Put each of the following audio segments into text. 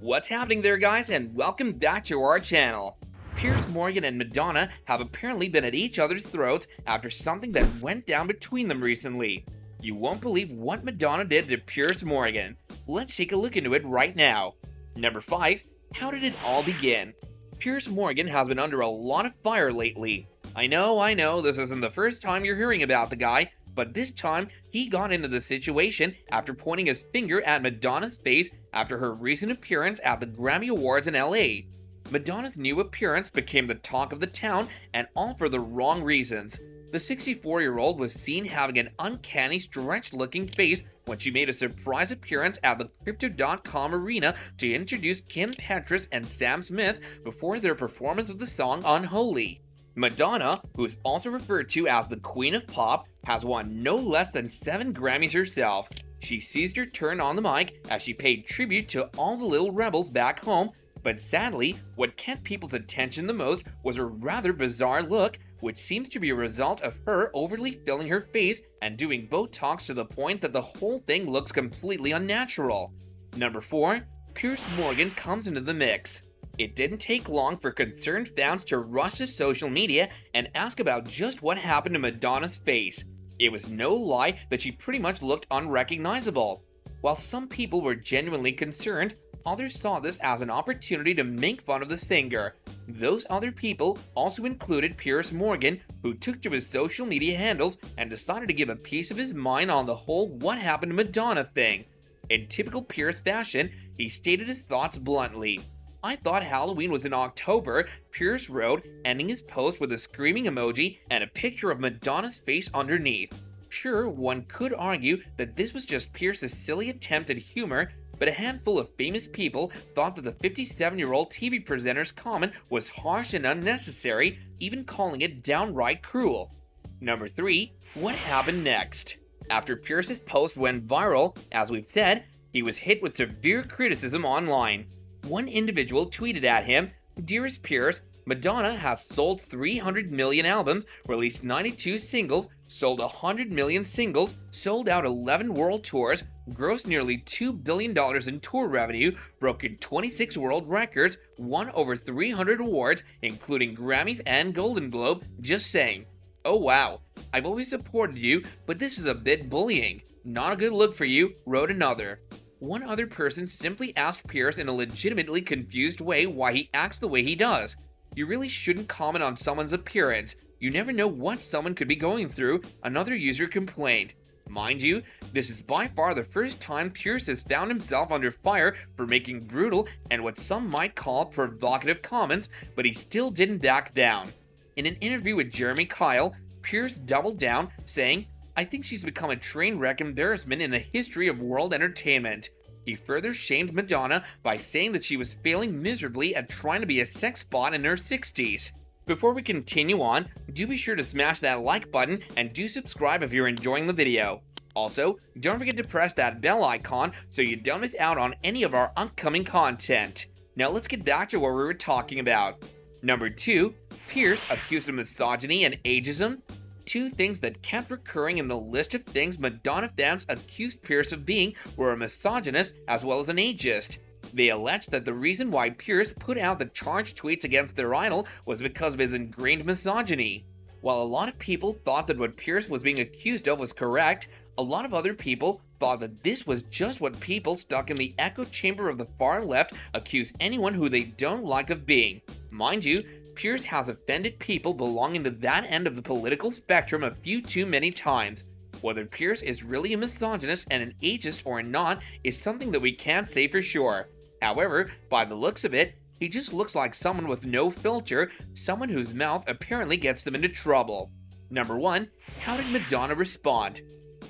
What's happening there, guys, and welcome back to our channel. Piers Morgan and Madonna have apparently been at each other's throats after something that went down between them recently. You won't believe what Madonna did to Piers Morgan. Let's take a look into it right now. Number 5. How did it all begin? Piers Morgan has been under a lot of fire lately. I know, this isn't the first time you're hearing about the guy, but this time he got into the situation after pointing his finger at Madonna's face after her recent appearance at the Grammy Awards in LA. Madonna's new appearance became the talk of the town, and all for the wrong reasons. The 64-year-old was seen having an uncanny, stretched-looking face when she made a surprise appearance at the Crypto.com arena to introduce Kim Petras and Sam Smith before their performance of the song Unholy. Madonna, who is also referred to as the Queen of Pop, has won no less than 7 Grammys herself. She seized her turn on the mic as she paid tribute to all the little rebels back home, but sadly, what kept people's attention the most was her rather bizarre look, which seems to be a result of her overly filling her face and doing Botox to the point that the whole thing looks completely unnatural. Number 4. Piers Morgan comes into the mix. It didn't take long for concerned fans to rush to social media and ask about just what happened to Madonna's face. It was no lie that she pretty much looked unrecognizable. While some people were genuinely concerned, others saw this as an opportunity to make fun of the singer. Those other people also included Piers Morgan, who took to his social media handles and decided to give a piece of his mind on the whole what happened to Madonna thing. In typical Piers fashion, he stated his thoughts bluntly. "I thought Halloween was in October," Piers wrote, ending his post with a screaming emoji and a picture of Madonna's face underneath. Sure, one could argue that this was just Piers' silly attempt at humor, but a handful of famous people thought that the 57-year-old TV presenter's comment was harsh and unnecessary, even calling it downright cruel. Number 3. What happened next? After Piers' post went viral, as we've said, he was hit with severe criticism online. One individual tweeted at him, "Dearest Piers, Madonna has sold 300 million albums, released 92 singles, sold 100 million singles, sold out 11 world tours, grossed nearly $2 billion in tour revenue, broken 26 world records, won over 300 awards, including Grammys and Golden Globe, just saying. Oh wow, I've always supported you, but this is a bit bullying. Not a good look for you," wrote another. One other person simply asked Piers in a legitimately confused way why he acts the way he does. "You really shouldn't comment on someone's appearance. You never know what someone could be going through," another user complained. Mind you, this is by far the first time Piers has found himself under fire for making brutal and what some might call provocative comments, but he still didn't back down. In an interview with Jeremy Kyle, Piers doubled down, saying, "I think she's become a train wreck embarrassment in the history of world entertainment." He further shamed Madonna by saying that she was failing miserably at trying to be a sex bot in her 60s. Before we continue on, do be sure to smash that like button and do subscribe if you're enjoying the video. Also, don't forget to press that bell icon so you don't miss out on any of our upcoming content. Now let's get back to what we were talking about. Number 2. Piers accused of misogyny and ageism. 2 things that kept recurring in the list of things Madonna fans accused Piers of being were a misogynist as well as an ageist. They alleged that the reason why Piers put out the charged tweets against their idol was because of his ingrained misogyny. While a lot of people thought that what Piers was being accused of was correct, a lot of other people thought that this was just what people stuck in the echo chamber of the far left accuse anyone who they don't like of being. Mind you, Piers has offended people belonging to that end of the political spectrum a few too many times. Whether Piers is really a misogynist and an ageist or not is something that we can't say for sure. However, by the looks of it, he just looks like someone with no filter, someone whose mouth apparently gets them into trouble. Number 1. How did Madonna respond?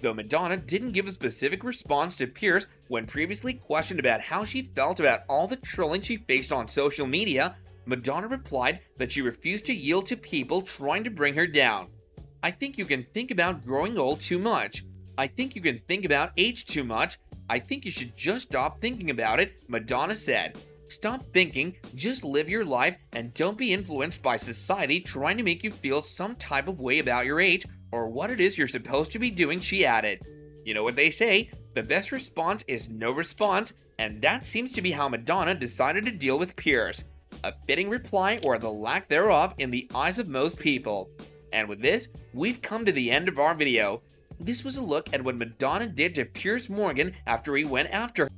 Though Madonna didn't give a specific response to Piers when previously questioned about how she felt about all the trolling she faced on social media, Madonna replied that she refused to yield to people trying to bring her down. "I think you can think about growing old too much. I think you can think about age too much. I think you should just stop thinking about it," Madonna said. "Stop thinking, just live your life, and don't be influenced by society trying to make you feel some type of way about your age or what it is you're supposed to be doing," she added. You know what they say, the best response is no response, And that seems to be how Madonna decided to deal with Piers. A fitting reply, or the lack thereof, in the eyes of most people. And with this, we've come to the end of our video. This was a look at what Madonna did to Piers Morgan after he went after her.